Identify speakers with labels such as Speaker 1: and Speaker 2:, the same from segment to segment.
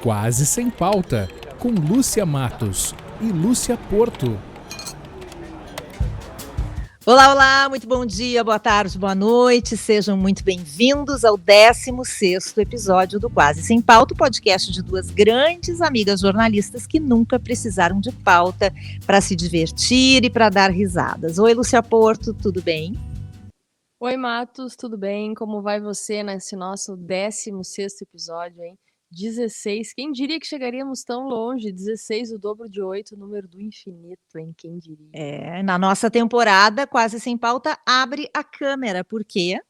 Speaker 1: Quase Sem Pauta, com Lúcia Matos e Lúcia Porto.
Speaker 2: Olá, olá, muito bom dia, boa tarde, boa noite, sejam muito bem-vindos ao 16º episódio do Quase Sem Pauta, o podcast de duas grandes amigas jornalistas que nunca precisaram de pauta para se divertir e para dar risadas. Oi, Lúcia Porto, tudo bem?
Speaker 3: Oi, Matos, tudo bem? Como vai você nesse nosso 16º episódio, hein? 16, quem diria que chegaríamos tão longe? 16, o dobro de 8, o número do infinito, hein? Quem diria?
Speaker 2: Na nossa temporada, Quase Sem Pauta abre a câmera, por quê?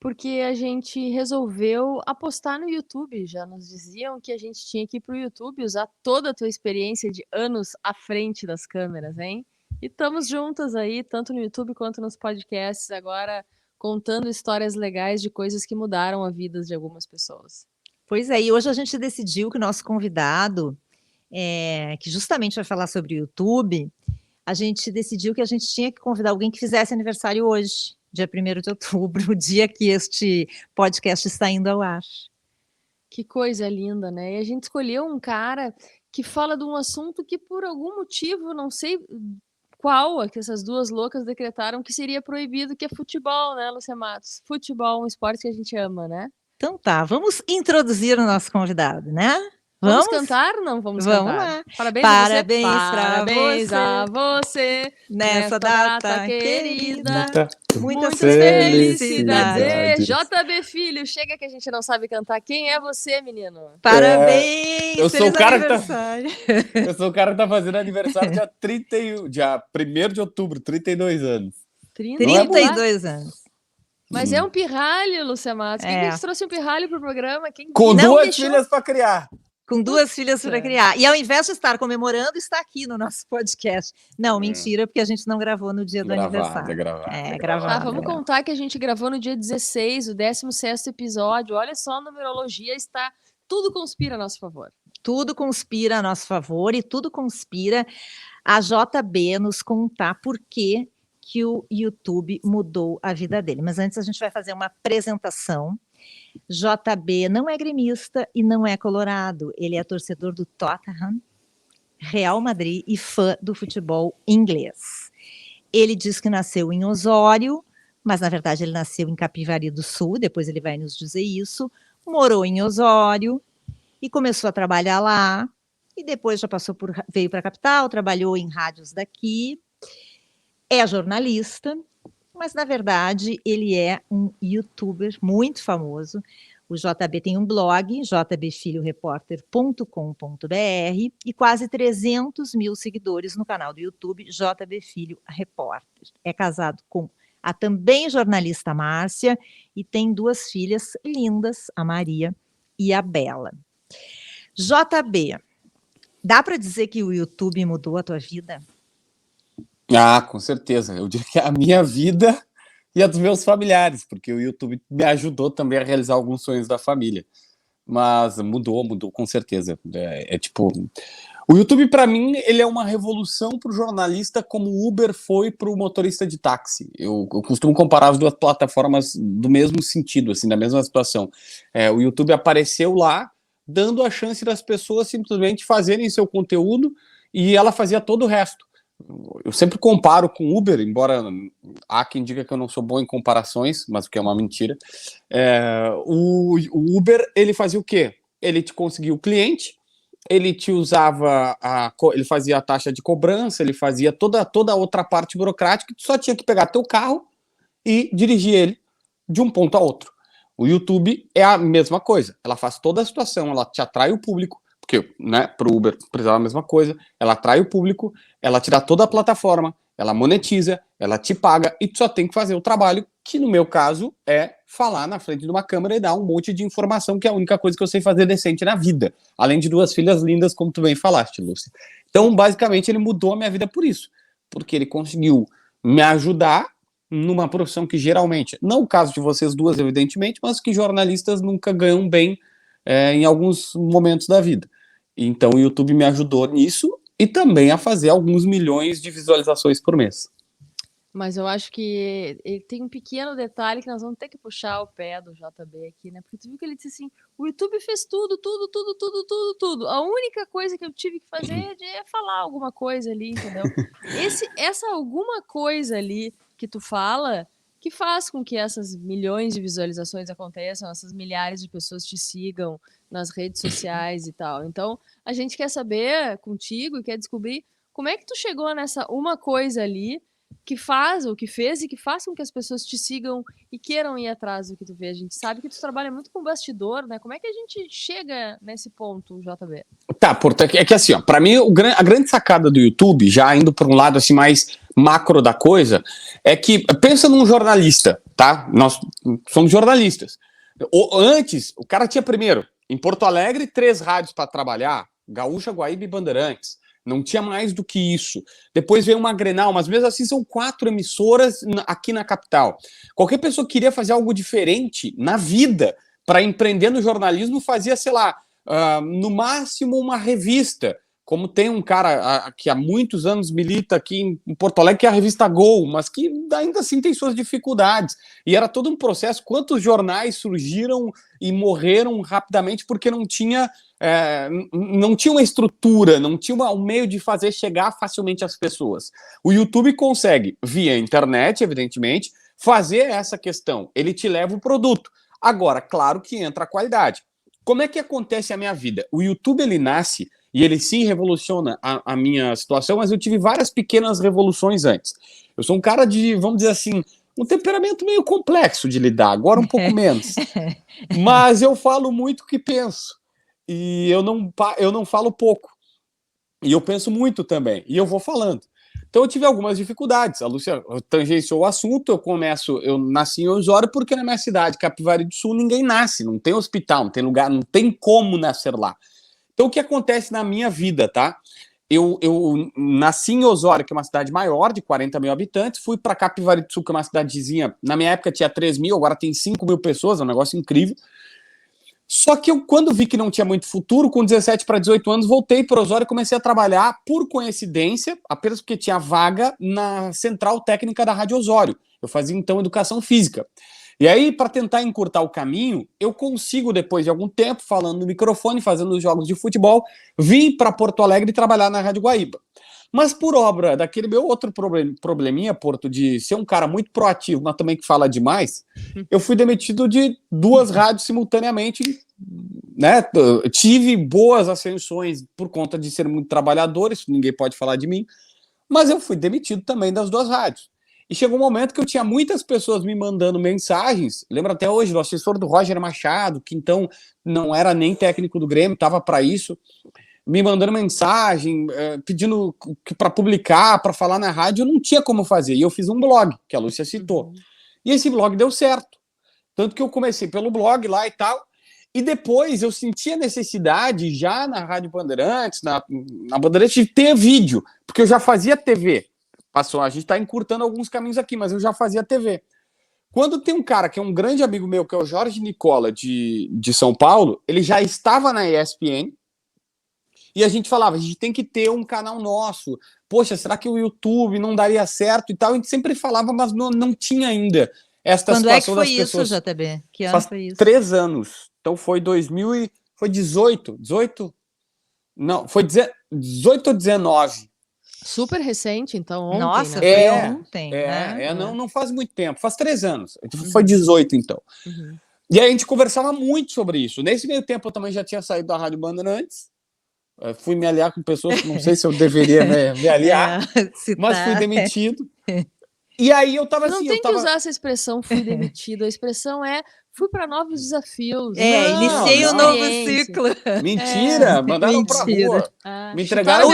Speaker 3: Porque a gente resolveu apostar no YouTube. Já nos diziam que a gente tinha que ir para o YouTube, usar toda a tua experiência de anos à frente das câmeras, hein? E estamos juntas aí, tanto no YouTube quanto nos podcasts, agora contando histórias legais de coisas que mudaram a vida de algumas pessoas.
Speaker 2: Pois é, e hoje a gente decidiu que o nosso convidado, que justamente vai falar sobre o YouTube, a gente decidiu que a gente tinha que convidar alguém que fizesse aniversário hoje, dia 1º de outubro, o dia que este podcast está indo ao ar.
Speaker 3: Que coisa linda, né? E a gente escolheu um cara que fala de um assunto que por algum motivo, não sei qual, que essas duas loucas decretaram que seria proibido, que é futebol, né, Lúcia Matos? Futebol, um esporte que a gente ama, né?
Speaker 2: Então tá, vamos introduzir o nosso convidado, né?
Speaker 3: Vamos cantar? Não vamos cantar.
Speaker 2: Vamos lá.
Speaker 3: Parabéns
Speaker 2: Parabéns
Speaker 3: a você
Speaker 2: nessa data querida.
Speaker 3: Muitas felicidades. JB Filho, chega que a gente não sabe cantar. Quem é você, menino?
Speaker 2: Parabéns!
Speaker 4: Eu sou o cara
Speaker 2: aniversário.
Speaker 4: Eu sou o cara que tá fazendo aniversário dia 1º de outubro, 32 anos.
Speaker 2: 32 anos.
Speaker 3: Mas é um pirralho, Lúcia Matos. Quem que trouxe um pirralho pro programa?
Speaker 4: Com duas filhas para criar.
Speaker 2: Com duas filhas para criar. E ao invés de estar comemorando, está aqui no nosso podcast. Não, mentira, porque a gente não gravou no dia do aniversário.
Speaker 4: Gravado.
Speaker 3: Vamos contar que a gente gravou no dia 16, o 16º episódio. Olha só, a numerologia está... Tudo conspira a nosso favor.
Speaker 2: Tudo conspira a nosso favor e tudo conspira a JB nos contar por que o YouTube mudou a vida dele. Mas antes a gente vai fazer uma apresentação. JB não é gremista e não é colorado. Ele é torcedor do Tottenham, Real Madrid e fã do futebol inglês. Ele diz que nasceu em Osório, mas na verdade ele nasceu em Capivari do Sul, depois ele vai nos dizer isso. Morou em Osório e começou a trabalhar lá. E depois já veio para a capital, trabalhou em rádios daqui. É jornalista, mas na verdade ele é um youtuber muito famoso. O JB tem um blog, jbfilhoreporter.com.br, e quase 300 mil seguidores no canal do YouTube JB Filho Repórter. É casado com a também jornalista Márcia e tem duas filhas lindas, a Maria e a Bela. JB, dá para dizer que o YouTube mudou a tua vida?
Speaker 4: Ah, com certeza. Eu diria que a minha vida e a dos meus familiares, porque o YouTube me ajudou também a realizar alguns sonhos da família. Mas mudou com certeza. Tipo... O YouTube, para mim, ele é uma revolução para o jornalista como o Uber foi para o motorista de táxi. Eu costumo comparar as duas plataformas do mesmo sentido, assim, da mesma situação. O YouTube apareceu lá, dando a chance das pessoas simplesmente fazerem seu conteúdo e ela fazia todo o resto. Eu sempre comparo com Uber, embora há quem diga que eu não sou bom em comparações, mas o que é uma mentira. O Uber, ele fazia o quê? Ele te conseguia o cliente, ele te usava, ele fazia a taxa de cobrança, ele fazia toda a outra parte burocrática, tu só tinha que pegar teu carro e dirigir ele de um ponto a outro. O YouTube é a mesma coisa, ela faz toda a situação, ela te atrai o público, porque, né, para o Uber precisava a mesma coisa, ela atrai o público, ela te dá toda a plataforma, ela monetiza, ela te paga e tu só tem que fazer o trabalho, que no meu caso é falar na frente de uma câmera e dar um monte de informação, que é a única coisa que eu sei fazer decente na vida, além de duas filhas lindas, como tu bem falaste, Lúcia. Então, basicamente, ele mudou a minha vida por isso, porque ele conseguiu me ajudar numa profissão que geralmente, não o caso de vocês duas, evidentemente, mas que jornalistas nunca ganham bem em alguns momentos da vida. Então o YouTube me ajudou nisso e também a fazer alguns milhões de visualizações por mês.
Speaker 3: Mas eu acho que ele tem um pequeno detalhe que nós vamos ter que puxar o pé do JB aqui, né? Porque tu viu que ele disse assim: o YouTube fez tudo, tudo, tudo, tudo, tudo, tudo. A única coisa que eu tive que fazer é falar alguma coisa ali, entendeu? Essa alguma coisa ali que tu fala que faz com que essas milhões de visualizações aconteçam, essas milhares de pessoas te sigam nas redes sociais e tal. Então, a gente quer saber contigo e quer descobrir como é que tu chegou nessa uma coisa ali que faz, ou que fez e que faz com que as pessoas te sigam e queiram ir atrás do que tu vê. A gente sabe que tu trabalha muito com bastidor, né? Como é que a gente chega nesse ponto, JB?
Speaker 4: Tá, portanto, é que assim, ó, pra mim, a grande sacada do YouTube, já indo para um lado assim mais macro da coisa, é que, pensa num jornalista, tá? Nós somos jornalistas. Antes, o cara tinha primeiro, em Porto Alegre, 3 rádios para trabalhar, Gaúcha, Guaíba e Bandeirantes. Não tinha mais do que isso. Depois veio uma Grenal, mas mesmo assim são 4 emissoras aqui na capital. Qualquer pessoa que queria fazer algo diferente na vida para empreender no jornalismo fazia, sei lá, no máximo uma revista, como tem um cara que há muitos anos milita aqui em Porto Alegre, que é a revista Gol, mas que ainda assim tem suas dificuldades. E era todo um processo. Quantos jornais surgiram e morreram rapidamente porque não tinha uma estrutura, não tinha um meio de fazer chegar facilmente às pessoas. O YouTube consegue, via internet, evidentemente, fazer essa questão. Ele te leva o produto. Agora, claro que entra a qualidade. Como é que acontece a minha vida? O YouTube, ele nasce e ele sim revoluciona a minha situação, mas eu tive várias pequenas revoluções antes. Eu sou um cara de, vamos dizer assim, um temperamento meio complexo de lidar, agora um pouco menos. Mas eu falo muito o que penso. E eu não falo pouco. E eu penso muito também. E eu vou falando. Então eu tive algumas dificuldades. A Lúcia tangenciou o assunto. Eu nasci em Osório porque na minha cidade, Capivari do Sul, ninguém nasce. Não tem hospital, não tem lugar, não tem como nascer lá. Então o que acontece na minha vida, tá? Eu nasci em Osório, que é uma cidade maior, de 40 mil habitantes. Fui para Capivari do Sul, que é uma cidadezinha. Na minha época tinha 3 mil, agora tem 5 mil pessoas. É um negócio incrível. Só que eu, quando vi que não tinha muito futuro, com 17 para 18 anos, voltei para Osório e comecei a trabalhar, por coincidência, apenas porque tinha vaga na Central Técnica da Rádio Osório. Eu fazia, então, Educação Física. E aí, para tentar encurtar o caminho, eu consigo, depois de algum tempo, falando no microfone, fazendo os jogos de futebol, vir para Porto Alegre e trabalhar na Rádio Guaíba. Mas por obra daquele meu outro probleminha, Porto, de ser um cara muito proativo, mas também que fala demais, eu fui demitido de 2 rádios simultaneamente, né? Tive boas ascensões por conta de ser muito trabalhador, isso ninguém pode falar de mim, mas eu fui demitido também das 2 rádios. E chegou um momento que eu tinha muitas pessoas me mandando mensagens, lembro até hoje do assessor do Roger Machado, que então não era nem técnico do Grêmio, estava para isso, me mandando mensagem, pedindo para publicar, para falar na rádio. Eu não tinha como fazer. E eu fiz um blog, que a Lúcia citou. E esse blog deu certo. Tanto que eu comecei pelo blog lá e tal. E depois eu senti a necessidade, já na Rádio Bandeirantes, na Bandeirantes, de ter vídeo. Porque eu já fazia TV. A gente está encurtando alguns caminhos aqui, mas eu já fazia TV. Quando tem um cara que é um grande amigo meu, que é o Jorge Nicola, de São Paulo, ele já estava na ESPN, e a gente falava, a gente tem que ter um canal nosso. Poxa, será que o YouTube não daria certo e tal? A gente sempre falava, mas não tinha ainda esta
Speaker 2: Quando é que
Speaker 4: situação
Speaker 2: foi
Speaker 4: das
Speaker 2: isso,
Speaker 4: pessoas.
Speaker 2: JB? Que ano
Speaker 4: Faz
Speaker 2: foi isso?
Speaker 4: 3 anos. Então foi 2018. Não, foi 18 ou 19.
Speaker 3: Super recente, então, ontem,
Speaker 2: Nossa,
Speaker 3: né?
Speaker 2: foi ontem, né?
Speaker 4: Não faz muito tempo. Faz 3 anos. Foi 18, então.
Speaker 3: Uhum.
Speaker 4: E aí a gente conversava muito sobre isso. Nesse meio tempo eu também já tinha saído da Rádio Bandeirantes. Fui me aliar com pessoas que não sei se eu deveria me aliar, mas fui demitido. E aí eu tava assim...
Speaker 3: Não tem que usar essa expressão, fui demitido. A expressão é, fui para novos desafios.
Speaker 2: Iniciei um novo ciclo.
Speaker 4: Mentira, mandaram pra rua. Me entregaram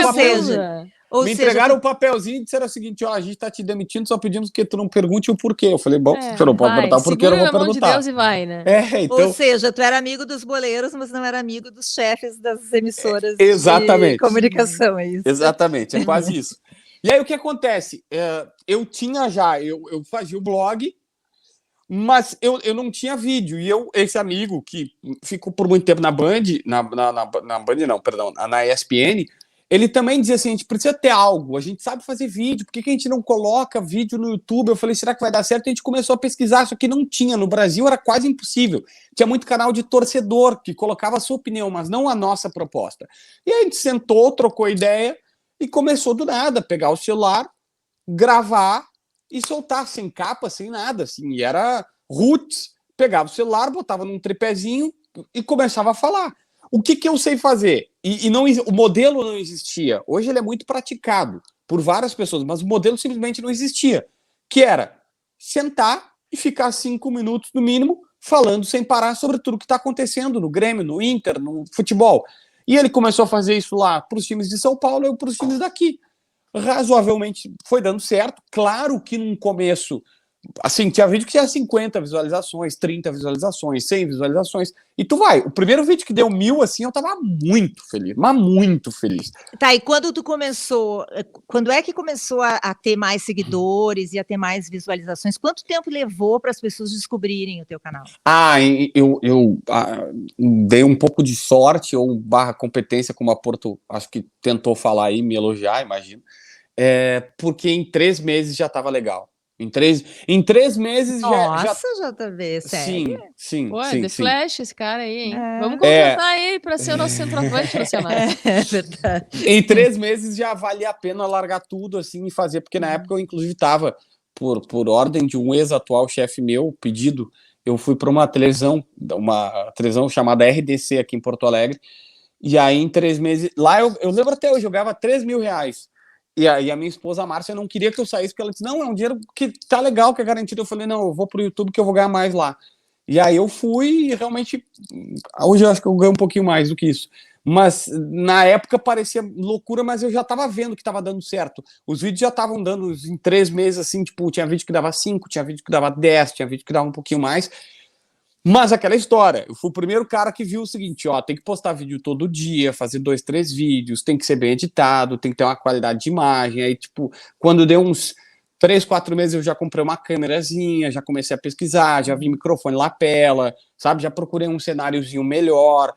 Speaker 2: o
Speaker 4: entregaram o papelzinho e disseram o seguinte, a gente tá te demitindo, só pedimos que tu não pergunte o porquê. Eu falei, bom, se eu não pode perguntar o porquê, eu não vou perguntar.
Speaker 3: Segura na mão de Deus e vai, né?
Speaker 4: Então...
Speaker 2: Ou seja, tu era amigo dos boleiros, mas não era amigo dos chefes das emissoras
Speaker 4: exatamente.
Speaker 2: De comunicação, é isso?
Speaker 4: Exatamente, é quase isso. E aí o que acontece? Eu tinha já, eu fazia o blog, mas eu não tinha vídeo. E esse amigo que ficou por muito tempo na Band, na Band não, perdão, na ESPN, ele também dizia assim, a gente precisa ter algo, a gente sabe fazer vídeo, por que a gente não coloca vídeo no YouTube? Eu falei, será que vai dar certo? A gente começou a pesquisar, só que não tinha, no Brasil era quase impossível. Tinha muito canal de torcedor que colocava a sua opinião, mas não a nossa proposta. E aí a gente sentou, trocou ideia e começou do nada, pegar o celular, gravar e soltar, sem capa, sem nada, assim, e era roots, pegava o celular, botava num tripézinho e começava a falar. O que eu sei fazer? E não, o modelo não existia. Hoje ele é muito praticado por várias pessoas, mas o modelo simplesmente não existia. Que era sentar e ficar 5 minutos, no mínimo, falando sem parar sobre tudo que está acontecendo no Grêmio, no Inter, no futebol. E ele começou a fazer isso lá para os times de São Paulo e para os times daqui. Razoavelmente foi dando certo. Claro que no começo, assim, tinha vídeo que tinha 50 visualizações, 30 visualizações, 100 visualizações, e tu vai. O primeiro vídeo que deu 1000, assim, eu tava muito feliz, mas muito feliz.
Speaker 2: Tá, e quando tu começou, quando é que começou a ter mais seguidores e a ter mais visualizações? Quanto tempo levou para as pessoas descobrirem o teu canal?
Speaker 4: Eu dei um pouco de sorte ou barra competência, como a Porto, acho que tentou falar aí, me elogiar, imagino, porque em 3 meses já tava legal. Em 3 meses
Speaker 2: Nossa, JB, sério?
Speaker 4: Sim.
Speaker 3: Pô,
Speaker 4: sim,
Speaker 3: The
Speaker 4: sim.
Speaker 3: Flash, esse cara aí, hein?
Speaker 2: É.
Speaker 3: Vamos contratar ele para ser o nosso centroavante, Luciano.
Speaker 2: É verdade.
Speaker 4: Em 3 meses já valia a pena largar tudo assim e fazer, porque na época eu inclusive estava, por ordem de um ex-atual chefe meu, pedido, eu fui para uma televisão chamada RDC aqui em Porto Alegre, e aí em 3 meses, lá eu lembro até hoje, eu ganhava R$3.000, e aí a minha esposa a Márcia não queria que eu saísse, porque ela disse, não, é um dinheiro que tá legal, que é garantido. Eu falei, não, eu vou pro YouTube que eu vou ganhar mais lá. E aí eu fui e realmente, hoje eu acho que eu ganho um pouquinho mais do que isso. Mas na época parecia loucura, mas eu já estava vendo que estava dando certo. Os vídeos já estavam dando em 3 meses, assim, tipo, tinha vídeo que dava 5, tinha vídeo que dava 10, tinha vídeo que dava um pouquinho mais. Mas aquela história, eu fui o primeiro cara que viu o seguinte, ó, tem que postar vídeo todo dia, fazer 2, 3 vídeos, tem que ser bem editado, tem que ter uma qualidade de imagem. Aí, tipo, quando deu uns 3, 4 meses eu já comprei uma câmerazinha, já comecei a pesquisar, já vi microfone lapela, sabe? Já procurei um cenáriozinho melhor,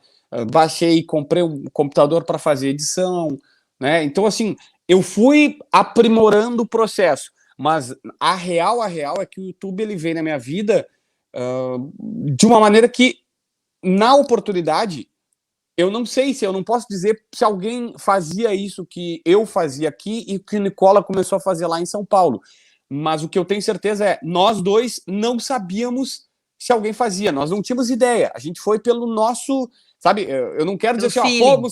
Speaker 4: baixei, comprei um computador para fazer edição, né? Então, assim, eu fui aprimorando o processo, mas a real é que o YouTube, ele veio na minha vida de uma maneira que, na oportunidade, eu não sei se, eu não posso dizer se alguém fazia isso que eu fazia aqui e que o Nicola começou a fazer lá em São Paulo. Mas o que eu tenho certeza é, nós dois não sabíamos se alguém fazia, nós não tínhamos ideia. A gente foi pelo nosso, sabe, eu não quero dizer assim, ó,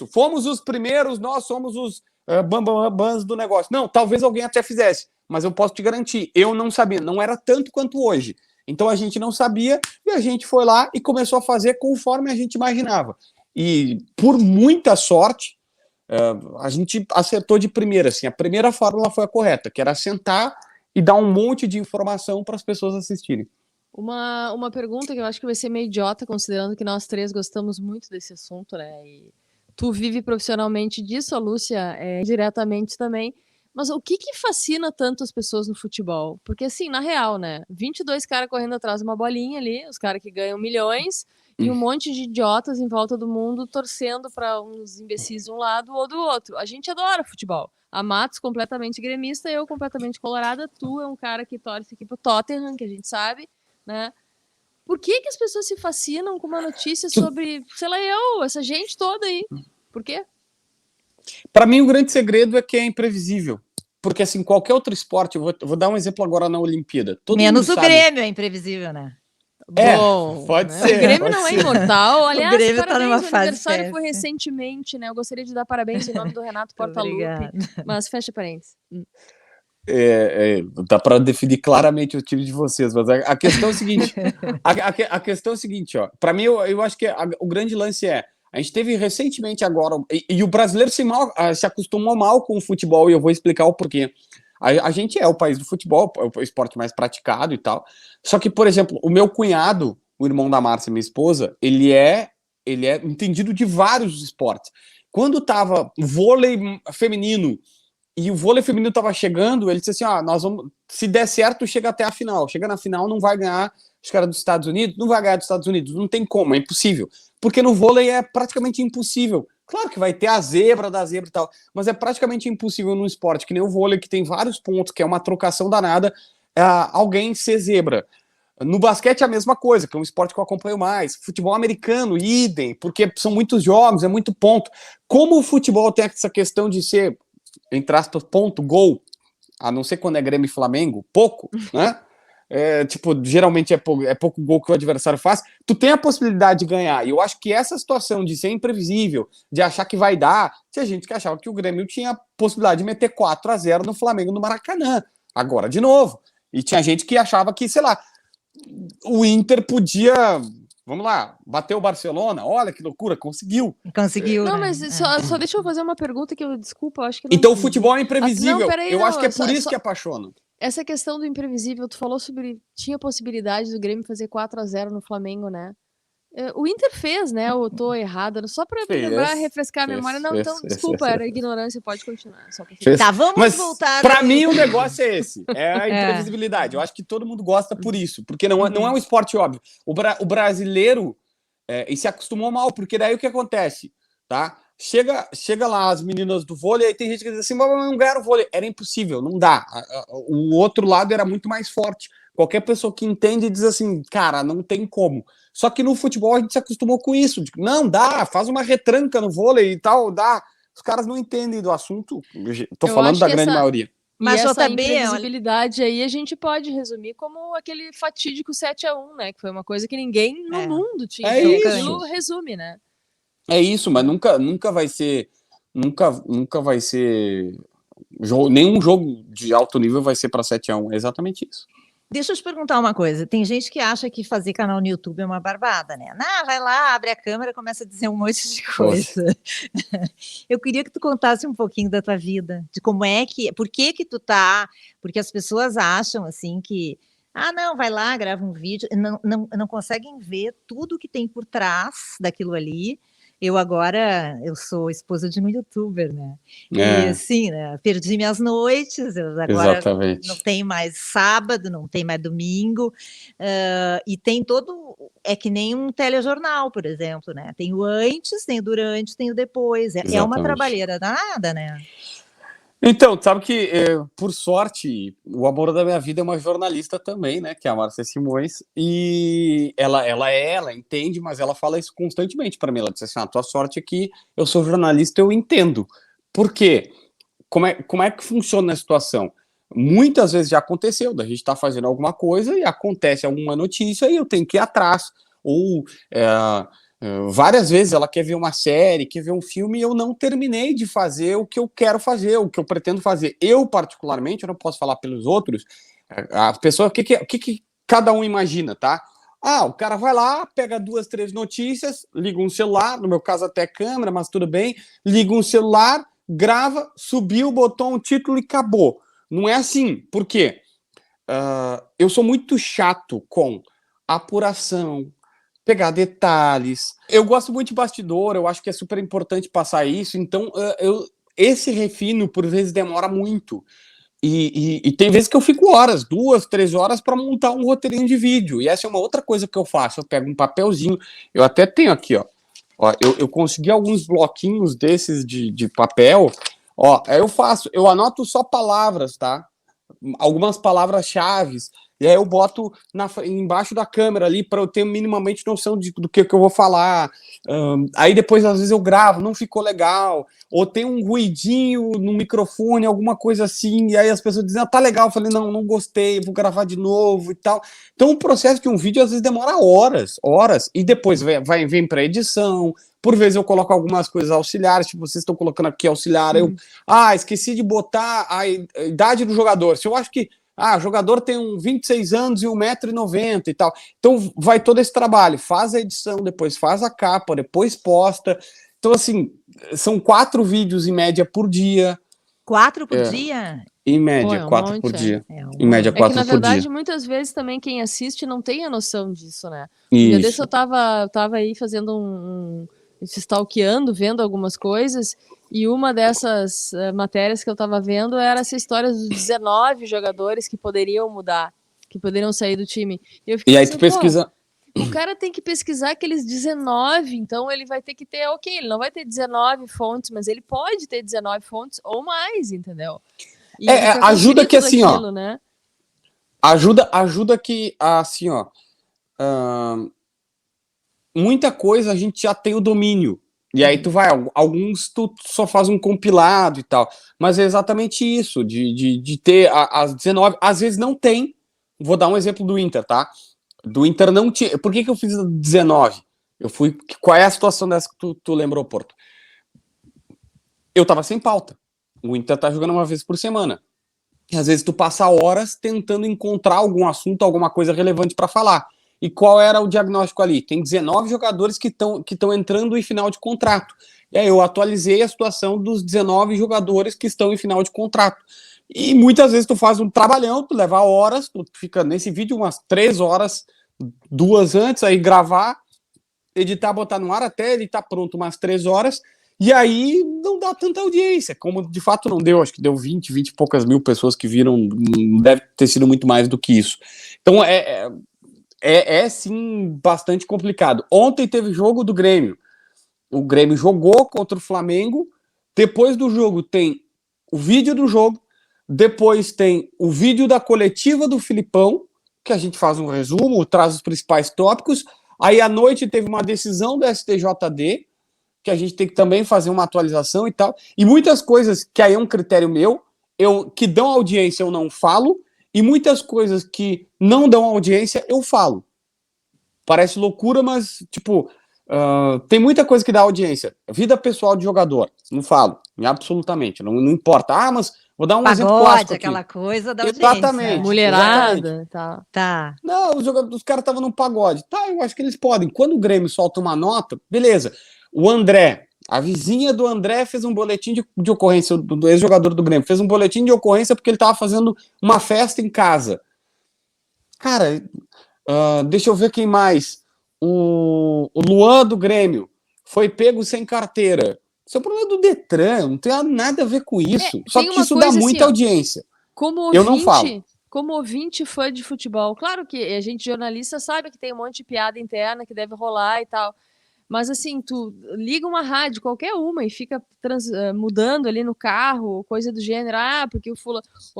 Speaker 4: fomos os primeiros, nós somos os bambambãs do negócio. Não, talvez alguém até fizesse, mas eu posso te garantir, eu não sabia, não era tanto quanto hoje. Então a gente não sabia e a gente foi lá e começou a fazer conforme a gente imaginava. E por muita sorte, a gente acertou de primeira, assim, a primeira fórmula foi a correta, que era sentar e dar um monte de informação para as pessoas assistirem.
Speaker 3: Uma pergunta que eu acho que vai ser meio idiota, considerando que nós três gostamos muito desse assunto, né? E tu vive profissionalmente disso, a Lúcia diretamente também. Mas o que fascina tanto as pessoas no futebol? Porque, assim, na real, né? 22 caras correndo atrás de uma bolinha ali, os caras que ganham milhões, e um monte de idiotas em volta do mundo torcendo para uns imbecis de um lado ou do outro. A gente adora futebol. A Matos completamente gremista, eu completamente colorada. Tu é um cara que torce aqui pro Tottenham, que a gente sabe, né? Por que as pessoas se fascinam com uma notícia sobre, sei lá, essa gente toda aí? Por quê?
Speaker 4: Para mim, o grande segredo é que é imprevisível. Porque, assim, qualquer outro esporte, eu vou dar um exemplo agora na Olimpíada.
Speaker 2: Menos o Grêmio é imprevisível, né?
Speaker 3: Bom,
Speaker 4: pode
Speaker 3: né?
Speaker 4: ser.
Speaker 3: O Grêmio não é imortal. Aliás,
Speaker 2: o Grêmio
Speaker 3: parabéns,
Speaker 2: tá numa
Speaker 3: o aniversário
Speaker 2: fase
Speaker 3: foi recentemente, né? Eu gostaria de dar parabéns em nome do Renato Portaluppi, mas fecha parênteses.
Speaker 4: Dá para definir claramente o time de vocês, mas a questão é o seguinte, a questão é o seguinte, ó, para mim eu acho que o grande lance a gente teve recentemente agora, e o brasileiro se acostumou mal com o futebol, e eu vou explicar o porquê. A gente é o país do futebol, é o esporte mais praticado e tal, só que, por exemplo, o meu cunhado, o irmão da Márcia, minha esposa, ele é entendido de vários esportes. Quando tava vôlei feminino, e o vôlei feminino estava chegando, ele disse assim, nós vamos, se der certo, chega até a final. Chega na final, não vai ganhar, acho que era dos Estados Unidos, não vai ganhar dos Estados Unidos, não tem como, é impossível. Porque no vôlei é praticamente impossível Claro que vai ter a zebra da zebra e tal, mas é praticamente impossível num esporte que nem o vôlei, que tem vários pontos, que é uma trocação danada, alguém ser zebra. No basquete é a mesma coisa, que é um esporte que eu acompanho mais. Futebol americano, idem, porque são muitos jogos, é muito ponto. Como o futebol tem essa questão de ser, entre aspas, ponto, gol, a não ser quando é Grêmio e Flamengo, pouco, né? Geralmente é pouco gol que o adversário faz, tu tem a possibilidade de ganhar. E eu acho que essa situação de ser imprevisível, de achar que vai dar, tinha gente que achava que o Grêmio tinha a possibilidade de meter 4-0 no Flamengo no Maracanã. Agora, de novo. E tinha gente que achava que, sei lá, o Inter podia, vamos lá, bater o Barcelona, olha que loucura, conseguiu.
Speaker 2: Conseguiu,
Speaker 3: Não,
Speaker 2: né?
Speaker 3: mas só deixa eu fazer uma pergunta que desculpa, eu acho que não
Speaker 4: Então o
Speaker 3: entendi.
Speaker 4: futebol é imprevisível.
Speaker 3: Não, peraí,
Speaker 4: eu acho que é
Speaker 3: só-
Speaker 4: por isso
Speaker 3: só-
Speaker 4: que apaixona.
Speaker 3: Essa questão do imprevisível, tu falou sobre. Tinha possibilidade do Grêmio fazer 4-0 no Flamengo, né? O Inter fez, né? Eu tô errada. Só pra me lembrar, refrescar a memória. Não, então, desculpa, era ignorância, pode continuar. Só pra
Speaker 4: Fez.
Speaker 2: Tá, vamos
Speaker 4: Mas
Speaker 2: voltar.
Speaker 4: pra
Speaker 2: ao
Speaker 4: mim o
Speaker 2: YouTube.
Speaker 4: negócio é esse, é a imprevisibilidade. Eu acho que todo mundo gosta por isso, porque não é um esporte óbvio. O brasileiro e se acostumou mal, porque daí o que acontece, tá? Chega lá as meninas do vôlei, aí tem gente que diz assim, mas não ganharam o vôlei. Era impossível, não dá. O outro lado era muito mais forte. Qualquer pessoa que entende diz assim, cara, não tem como. Só que no futebol a gente se acostumou com isso. Não, dá, faz uma retranca no vôlei e tal, dá. Os caras não entendem do assunto. Tô
Speaker 3: Eu
Speaker 4: falando
Speaker 3: acho
Speaker 4: da
Speaker 3: que
Speaker 4: grande
Speaker 3: essa-
Speaker 4: maioria.
Speaker 2: Mas,
Speaker 3: e essa
Speaker 2: JB,
Speaker 3: imprevisibilidade aí a gente pode resumir como aquele fatídico 7-1, né? Que foi uma coisa que ninguém no mundo tinha.
Speaker 4: É
Speaker 3: Então,
Speaker 4: isso.
Speaker 3: aquilo resume, né?
Speaker 4: É isso, mas nunca vai ser. Nunca vai ser. Nenhum jogo de alto nível vai ser para 7-1. É exatamente isso.
Speaker 2: deixa eu te perguntar uma coisa. Tem gente que acha que fazer canal no YouTube é uma barbada, né? Vai lá, abre a câmera, começa a dizer um monte de coisa. Eu queria que tu contasse um pouquinho da tua vida, de como é que, por que que tu tá, porque as pessoas acham assim que, não, vai lá, grava um vídeo, não conseguem ver tudo que tem por trás daquilo ali. Eu sou esposa de um youtuber, né? E assim, né? Perdi minhas noites, agora
Speaker 4: Exatamente.
Speaker 2: não tem mais sábado, não tem mais domingo, e tem é que nem um telejornal, por exemplo, né? Tem o antes, tem o durante, tem o depois. É uma
Speaker 4: Exatamente.
Speaker 2: trabalheira danada, né?
Speaker 4: Então, sabe que, por sorte, o amor da minha vida é uma jornalista também, né? Que é a Márcia Simões. E ela entende, mas ela fala isso constantemente para mim. Ela diz assim: a tua sorte é que eu sou jornalista, eu entendo. Por quê? Como é que funciona a situação? Muitas vezes já aconteceu, da gente estar fazendo alguma coisa e acontece alguma notícia e eu tenho que ir atrás. Ou várias vezes ela quer ver uma série, quer ver um filme e eu não terminei de fazer o que eu quero fazer, o que eu pretendo fazer. Eu, particularmente, eu não posso falar pelos outros, a pessoa, o que cada um imagina, tá? O cara vai lá, pega 2, 3 notícias, liga um celular, no meu caso até câmera, mas tudo bem, liga um celular, grava, subiu, botou um título e acabou. Não é assim. Por quê? Eu sou muito chato com apuração, pegar detalhes. Eu gosto muito de bastidor, eu acho que é super importante passar isso, então esse refino, por vezes, demora muito. E tem vezes que eu fico horas, 2, 3 horas, para montar um roteirinho de vídeo. E essa é uma outra coisa que eu faço. Eu pego um papelzinho, eu até tenho aqui, ó. Eu consegui alguns bloquinhos desses de papel. Aí eu anoto só palavras, tá? Algumas palavras-chave, e aí eu boto embaixo da câmera ali para eu ter minimamente noção do que eu vou falar. Aí depois, às vezes, eu gravo, não ficou legal, ou tem um ruidinho no microfone, alguma coisa assim, e aí as pessoas dizem, tá legal, eu falei, não gostei, vou gravar de novo e tal. Então o processo de um vídeo às vezes demora horas, e depois vem para edição. Por vezes eu coloco algumas coisas auxiliares, tipo, vocês estão colocando aqui auxiliar, esqueci de botar a idade do jogador. Se eu acho que o jogador tem 26 anos e 1,90 m e tal. Então vai todo esse trabalho, faz a edição, depois faz a capa, depois posta. Então, assim, são 4 vídeos em média por dia.
Speaker 2: 4 por dia?
Speaker 4: Em média, 4 por dia.
Speaker 2: Em
Speaker 4: média, 4 por dia.
Speaker 3: É que, na verdade, muitas vezes também quem assiste não tem a noção disso, né?
Speaker 4: Isso.
Speaker 3: Um dia desse eu tava aí fazendo stalkeando, vendo algumas coisas, e uma dessas matérias que eu tava vendo era essa história dos 19 jogadores que poderiam mudar, que poderiam sair do time.
Speaker 4: E aí tu pesquisa...
Speaker 3: O cara tem que pesquisar aqueles 19, então ele vai ter que ter, ok, ele não vai ter 19 fontes, mas ele pode ter 19 fontes ou mais, entendeu? E pra
Speaker 4: ajuda
Speaker 3: conferir
Speaker 4: que
Speaker 3: tudo
Speaker 4: assim, ó,
Speaker 3: aquilo, né?
Speaker 4: ajuda que, assim, ó, muita coisa a gente já tem o domínio. E aí tu vai, alguns tu só faz um compilado e tal. Mas é exatamente isso, de ter as 19, às vezes não tem. Vou dar um exemplo do Inter, tá? Do Inter não tinha. Por que eu fiz 19? Eu fui. Qual é a situação dessa que tu lembrou, Porto? Eu tava sem pauta. O Inter tá jogando uma vez por semana. E às vezes tu passa horas tentando encontrar algum assunto, alguma coisa relevante para falar. E qual era o diagnóstico ali? Tem 19 jogadores que estão entrando em final de contrato. E aí eu atualizei a situação dos 19 jogadores que estão em final de contrato. E muitas vezes tu faz um trabalhão, tu leva horas, tu fica nesse vídeo umas 3 horas, 2 antes, aí gravar, editar, botar no ar até ele tá pronto umas 3 horas, e aí não dá tanta audiência, como de fato não deu, acho que deu 20 e poucas mil pessoas que viram, deve ter sido muito mais do que isso. Então sim bastante complicado. Ontem teve jogo do Grêmio, o Grêmio jogou contra o Flamengo, depois do jogo tem o vídeo do jogo, depois tem o vídeo da coletiva do Filipão, que a gente faz um resumo, traz os principais tópicos. Aí à noite teve uma decisão do STJD, que a gente tem que também fazer uma atualização e tal. E muitas coisas que aí é um critério meu, que dão audiência eu não falo, e muitas coisas que não dão audiência eu falo. Parece loucura, mas, tipo, tem muita coisa que dá audiência. Vida pessoal de jogador, não falo, absolutamente, não importa. Ah, mas vou dar um exemplo clássico aqui.
Speaker 2: Aquela coisa da audiência.
Speaker 4: Exatamente.
Speaker 3: Mulherada, tá.
Speaker 2: Tá.
Speaker 4: Não, os caras estavam no pagode. Tá, eu acho que eles podem. Quando o Grêmio solta uma nota, beleza. O André, a vizinha do André fez um boletim de ocorrência, do ex-jogador do Grêmio, fez um boletim de ocorrência porque ele estava fazendo uma festa em casa. Cara, deixa eu ver quem mais. O Luan do Grêmio foi pego sem carteira. Isso é um problema do Detran, não tem nada a ver com isso. Só que isso dá muita audiência. Eu não falo.
Speaker 3: Como ouvinte fã de futebol, claro que a gente jornalista sabe que tem um monte de piada interna que deve rolar e tal. Mas assim, tu liga uma rádio, qualquer uma, e fica mudando ali no carro, coisa do gênero, porque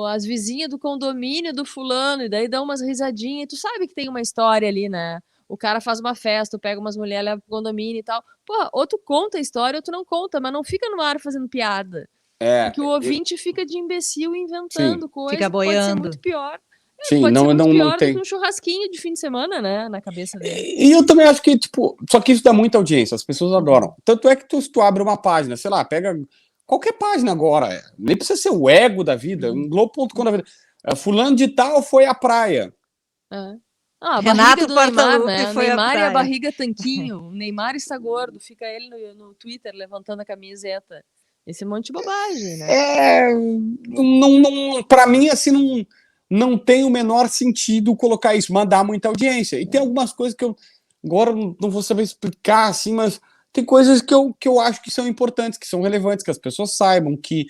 Speaker 3: as vizinhas do condomínio do fulano, e daí dá umas risadinhas, e tu sabe que tem uma história ali, né? O cara faz uma festa, pega umas mulheres, leva pro condomínio e tal. Porra, ou tu conta a história ou tu não conta, mas não fica no ar fazendo piada. Porque o ouvinte fica de imbecil inventando coisa,
Speaker 2: fica boiando.
Speaker 3: Pode ser muito pior.
Speaker 4: Sim,
Speaker 3: pode ser muito pior
Speaker 4: tem.
Speaker 3: do que um churrasquinho de fim de semana, né, na cabeça dele.
Speaker 4: E eu também acho que, tipo, só que isso dá muita audiência, as pessoas adoram. Tanto é que se tu abre uma página, sei lá, pega qualquer página agora, nem precisa ser o Ego da vida, um Globo.com da vida. Fulano de tal foi à praia.
Speaker 3: A
Speaker 2: Renato
Speaker 3: barriga do Neymar,
Speaker 2: Portaluppi
Speaker 3: né?
Speaker 2: foi à
Speaker 3: Neymar e a
Speaker 2: praia.
Speaker 3: barriga tanquinho. O Neymar está gordo, fica ele no Twitter levantando a camiseta. Esse monte de bobagem, né?
Speaker 4: Pra mim, assim, não tem o menor sentido colocar isso, mas dá muita audiência. E tem algumas coisas que eu agora não vou saber explicar, assim, mas tem coisas que eu acho que são importantes, que são relevantes, que as pessoas saibam, que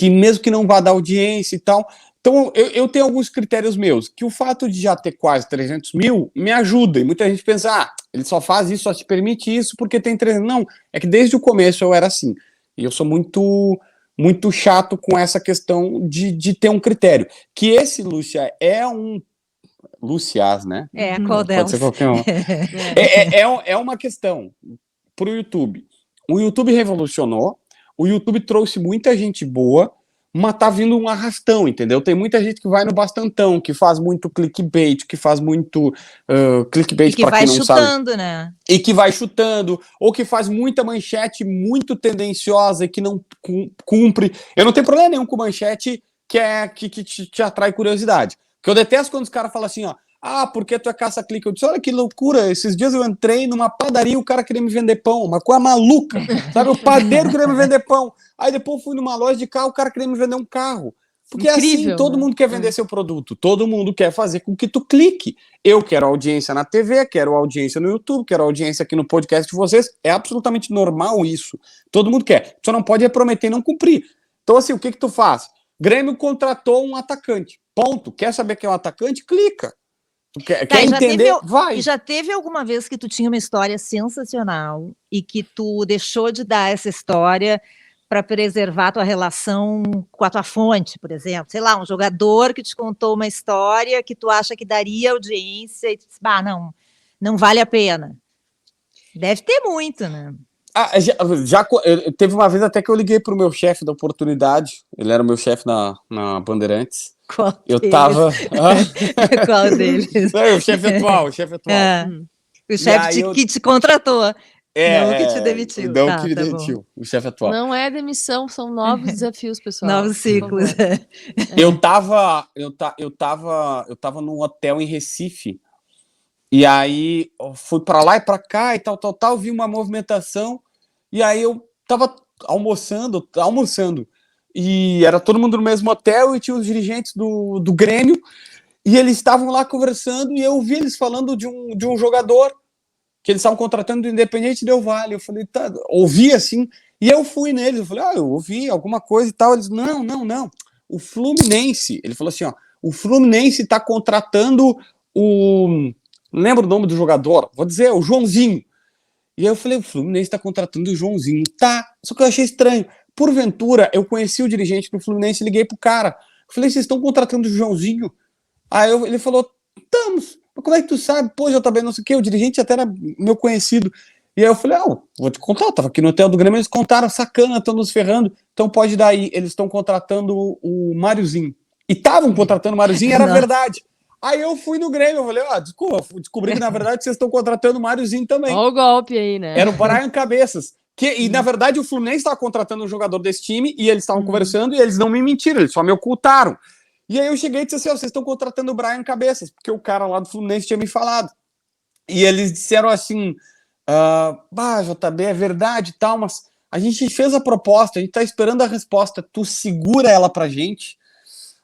Speaker 4: mesmo que não vá dar audiência e tal. Então, eu tenho alguns critérios meus, que o fato de já ter quase 300 mil me ajuda. E muita gente pensa, ele só faz isso, só te permite isso porque tem 300. Não, é que desde o começo eu era assim. E eu sou muito chato com essa questão de ter um critério. Que esse, Lúcia, é um... Lúcias, né?
Speaker 2: Qual delas?
Speaker 4: Pode ser qualquer um. É uma questão para o YouTube. O YouTube revolucionou, o YouTube trouxe muita gente boa, mas tá vindo um arrastão, entendeu? Tem muita gente que vai no bastantão, que faz muito clickbait, que faz muito clickbait para quem não sabe.
Speaker 2: E que vai chutando, né?
Speaker 4: E que vai chutando, ou que faz muita manchete muito tendenciosa e que não cumpre. Eu não tenho problema nenhum com manchete que te atrai curiosidade. Porque eu detesto quando os caras falam assim, ó, porque tu é caça-clique. Eu disse, olha que loucura, esses dias eu entrei numa padaria e o cara queria me vender pão, uma coisa maluca, sabe? O padeiro queria me vender pão. Aí depois eu fui numa loja de carro, o cara queria me vender um carro. Porque
Speaker 3: incrível,
Speaker 4: assim, todo mundo quer vender seu produto, todo mundo quer fazer com que tu clique. Eu quero audiência na TV, quero audiência no YouTube, quero audiência aqui no podcast de vocês. É absolutamente normal isso. Todo mundo quer. Só não pode prometer e não cumprir. Então assim, o que tu faz? Grêmio contratou um atacante. Ponto. Quer saber quem é o atacante? Clica. Quer entender? Vai.
Speaker 2: E já teve alguma vez que tu tinha uma história sensacional e que tu deixou de dar essa história para preservar a tua relação com a tua fonte, por exemplo? Sei lá, um jogador que te contou uma história que tu acha que daria audiência e tu disse, não vale a pena. Deve ter muito, né?
Speaker 4: Teve uma vez até que eu liguei pro meu chefe da oportunidade, ele era o meu chefe na Bandeirantes.
Speaker 2: Qual
Speaker 4: eu
Speaker 2: deles?
Speaker 4: tava.
Speaker 2: Qual deles?
Speaker 4: Não, o chefe atual.
Speaker 2: O chefe que te contratou. Não que te demitiu.
Speaker 4: Não que me demitiu, o chefe atual.
Speaker 3: Não é demissão, são novos desafios, pessoal.
Speaker 2: Novos ciclos.
Speaker 4: Eu tava num hotel em Recife. E aí fui pra lá e pra cá e tal, vi uma movimentação. E aí eu tava almoçando. E era todo mundo no mesmo hotel e tinha os dirigentes do Grêmio. E eles estavam lá conversando e eu ouvi eles falando de um jogador que eles estavam contratando do Independente Del Valle. Eu falei, tá, ouvi assim, e eu fui neles, eu falei, eu ouvi alguma coisa e tal. Eles, não, o Fluminense, ele falou assim, o Fluminense tá contratando não lembro o nome do jogador, vou dizer, o Joãozinho. E aí eu falei, o Fluminense tá contratando o Joãozinho, tá, só que eu achei estranho. Porventura, eu conheci o dirigente do Fluminense, liguei pro cara, eu falei, vocês estão contratando o Joãozinho? Aí ele falou, estamos. Mas como é que tu sabe? Pô, JB, não sei o que, o dirigente até era meu conhecido. E aí eu falei, vou te contar, eu tava aqui no hotel do Grêmio, eles contaram, sacana, estão nos ferrando, então pode dar aí, eles estão contratando o Máriozinho. E estavam contratando o Máriozinho, era verdade. Aí eu fui no Grêmio, eu falei, descobri que na verdade vocês estão contratando o Máriozinho também.
Speaker 3: Olha o golpe aí, né?
Speaker 4: Era o Brian Cabeças. E na verdade o Fluminense estava contratando um jogador desse time, e eles estavam conversando, e eles não me mentiram, eles só me ocultaram. E aí eu cheguei e disse assim, vocês estão contratando o Brian Cabeças, porque o cara lá do Fluminense tinha me falado. E eles disseram assim, JB, é verdade e tal, mas a gente fez a proposta, a gente tá esperando a resposta, tu segura ela pra gente?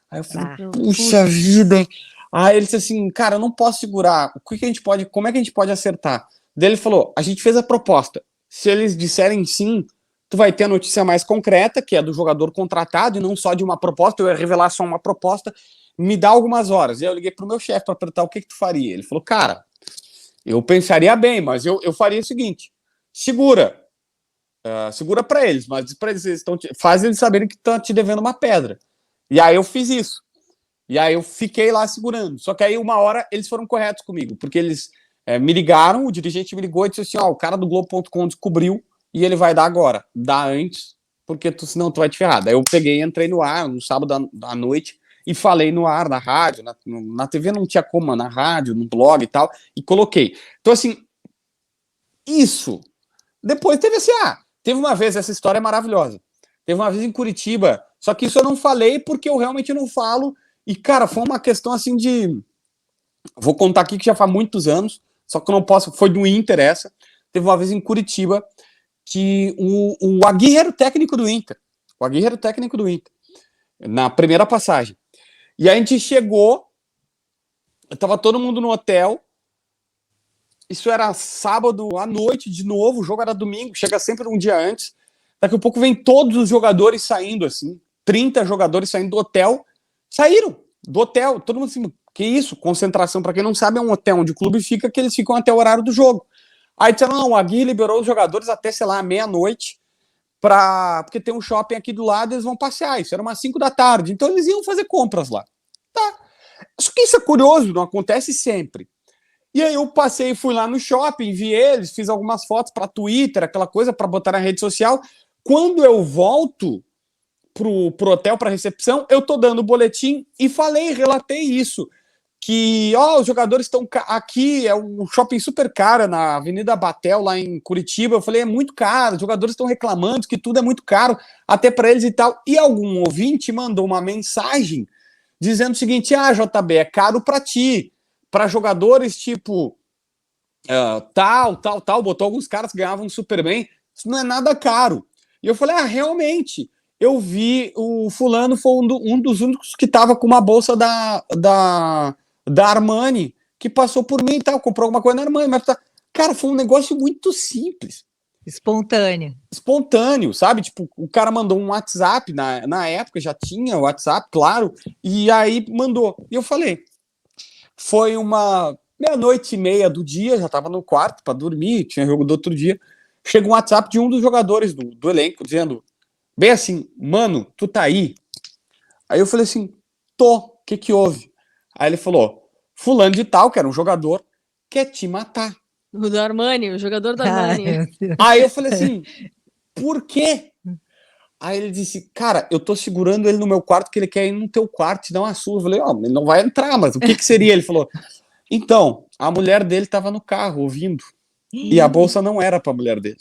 Speaker 4: Aí eu falei, puxa vida, hein? Aí ele disse assim, cara, eu não posso segurar, como é que a gente pode acertar? Daí ele falou, a gente fez a proposta, se eles disserem sim, tu vai ter a notícia mais concreta, que é do jogador contratado, e não só de uma proposta, eu ia revelar só uma proposta, me dá algumas horas. E aí eu liguei pro meu chefe para perguntar o que tu faria. Ele falou, cara, eu pensaria bem, mas eu faria o seguinte, segura para eles, mas para eles faz eles saberem que estão te devendo uma pedra. E aí eu fiz isso. E aí eu fiquei lá segurando. Só que aí uma hora eles foram corretos comigo, porque eles me ligaram, o dirigente me ligou e disse assim, o cara do Globo.com descobriu e ele vai dar agora. Dá antes, porque senão tu vai te ferrar. Daí eu peguei e entrei no ar no sábado à noite e falei no ar, na rádio, na TV não tinha como, na rádio, no blog e tal, e coloquei. Então assim, isso. Depois teve assim, teve uma vez, essa história é maravilhosa. Teve uma vez em Curitiba, só que isso eu não falei porque eu realmente não falo. E, cara, foi uma questão assim de... Vou contar aqui que já faz muitos anos, só que eu não posso... Foi do Inter essa. Teve uma vez em Curitiba que o Aguirre era o técnico do Inter. O Aguirre era o técnico do Inter. Na primeira passagem. E a gente chegou, tava todo mundo no hotel. Isso era sábado à noite de novo, o jogo era domingo, chega sempre um dia antes. Daqui a pouco vem todos os jogadores saindo, assim, 30 jogadores saindo do hotel. Saíram do hotel, todo mundo assim, que isso? Concentração, para quem não sabe, é um hotel onde o clube fica, que eles ficam até o horário do jogo. Aí disseram, não, o Aguirre liberou os jogadores até, sei lá, meia-noite, porque tem um shopping aqui do lado, eles vão passear, isso era umas 5 da tarde, então eles iam fazer compras lá. Tá. Só que isso é curioso, não acontece sempre. E aí eu passei, fui lá no shopping, vi eles, fiz algumas fotos para Twitter, aquela coisa para botar na rede social. Quando eu volto pro hotel, pra recepção, eu tô dando o boletim e relatei isso, que, os jogadores estão aqui, é um shopping super caro, na Avenida Batel, lá em Curitiba. Eu falei, é muito caro, os jogadores estão reclamando que tudo é muito caro, até pra eles e tal. E algum ouvinte mandou uma mensagem dizendo o seguinte, JB, é caro pra ti, pra jogadores tipo tal, botou alguns caras que ganhavam super bem, isso não é nada caro. E eu falei, realmente, eu vi o fulano foi um dos únicos que tava com uma bolsa da Armani, que passou por mim e tal, comprou alguma coisa na Armani, mas cara, foi um negócio muito simples. Espontâneo, sabe? Tipo, o cara mandou um WhatsApp, na época já tinha o WhatsApp, claro, e aí mandou. E eu falei, Foi uma meia-noite e meia do dia, já tava no quarto para dormir, tinha jogo do outro dia. Chega um WhatsApp de um dos jogadores do elenco, dizendo, bem assim, mano, tu tá aí? Aí eu falei assim, tô, o que houve? Aí ele falou, fulano de tal, que era um jogador, quer te matar.
Speaker 3: O do Armani, o jogador do Armani.
Speaker 4: Aí eu falei assim, por quê? Aí ele disse, cara, eu tô segurando ele no meu quarto, que ele quer ir no teu quarto te dar uma surra. Eu falei, ó, ele não vai entrar, mas o que seria? Ele falou, então, a mulher dele tava no carro, ouvindo, e a bolsa não era pra mulher dele.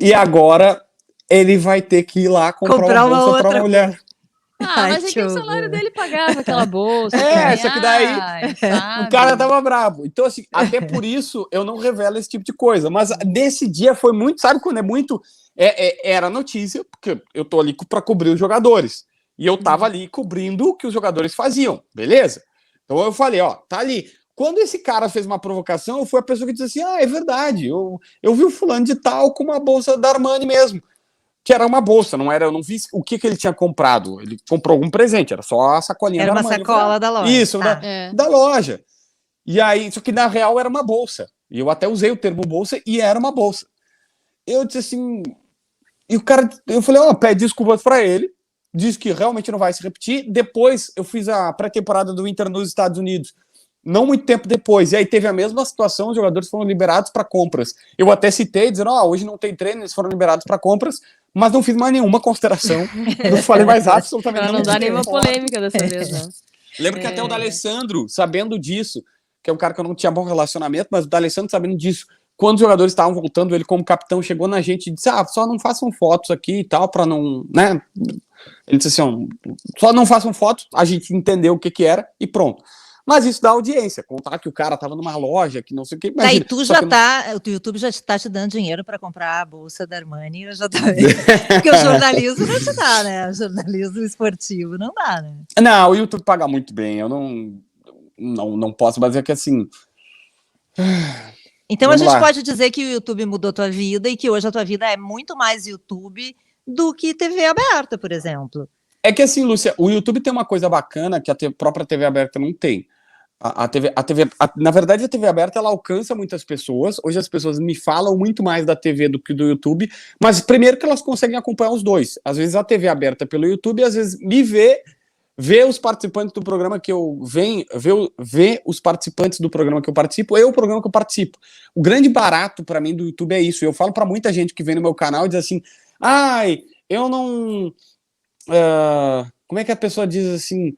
Speaker 4: E agora ele vai ter que ir lá comprar uma bolsa pra mulher.
Speaker 3: Ah, mas é que o salário dele pagava aquela bolsa.
Speaker 4: Só que daí o cara tava bravo. Então, assim, até por isso eu não revelo esse tipo de coisa. Mas nesse dia foi muito, sabe quando é muito... era notícia, porque eu tô ali pra cobrir os jogadores. E eu tava ali cobrindo o que os jogadores faziam, beleza? Então eu falei, ó, tá ali. Quando esse cara fez uma provocação, eu fui a pessoa que disse assim, é verdade, eu vi o fulano de tal com uma bolsa da Armani mesmo. Que era uma bolsa, não era, eu não vi o que ele tinha comprado. Ele comprou algum presente, era só a sacolinha
Speaker 2: da Armani. Era uma sacola da loja.
Speaker 4: Isso, da loja. E aí, só que na real era uma bolsa. E eu até usei o termo bolsa e era uma bolsa. Eu disse assim, e o cara, eu falei, ó, pede desculpas pra ele, diz que realmente não vai se repetir. Depois eu fiz a pré-temporada do Inter nos Estados Unidos. Não muito tempo depois, e aí teve a mesma situação, os jogadores foram liberados para compras. Eu até citei, dizendo, hoje não tem treino, eles foram liberados para compras, mas não fiz mais nenhuma consideração, não falei mais absolutamente
Speaker 3: nada. Não dá nenhuma polêmica dessa vez, não.
Speaker 4: Lembro que até o D'Alessandro, sabendo disso, que é um cara que eu não tinha bom relacionamento, mas o D'Alessandro sabendo disso, quando os jogadores estavam voltando, ele como capitão chegou na gente e disse, só não façam fotos aqui e tal, para não, né, ele disse assim, só não façam fotos, a gente entendeu o que era e pronto. Mas isso dá audiência, contar que o cara tava numa loja, que não sei o que.
Speaker 2: Imagina, tu já o YouTube já tá te dando dinheiro para comprar a bolsa da Armani, eu já tô porque o jornalismo não te dá, né? O jornalismo esportivo não dá, né?
Speaker 4: Não, o YouTube paga muito bem, eu não posso, mas é que assim...
Speaker 2: Então vamos a gente pode dizer que o YouTube mudou tua vida e que hoje a tua vida é muito mais YouTube do que TV aberta, por exemplo.
Speaker 4: É que assim, Lúcia, o YouTube tem uma coisa bacana que a própria TV aberta não tem. Na verdade, a TV aberta ela alcança muitas pessoas. Hoje as pessoas me falam muito mais da TV do que do YouTube, mas primeiro que elas conseguem acompanhar os dois. Às vezes a TV aberta pelo YouTube, às vezes me vê os participantes do programa que eu venho, vê os participantes do programa que eu participo e o programa que eu participo. O grande barato para mim do YouTube é isso. Eu falo para muita gente que vem no meu canal e diz assim, ai, eu não... como é que a pessoa diz assim,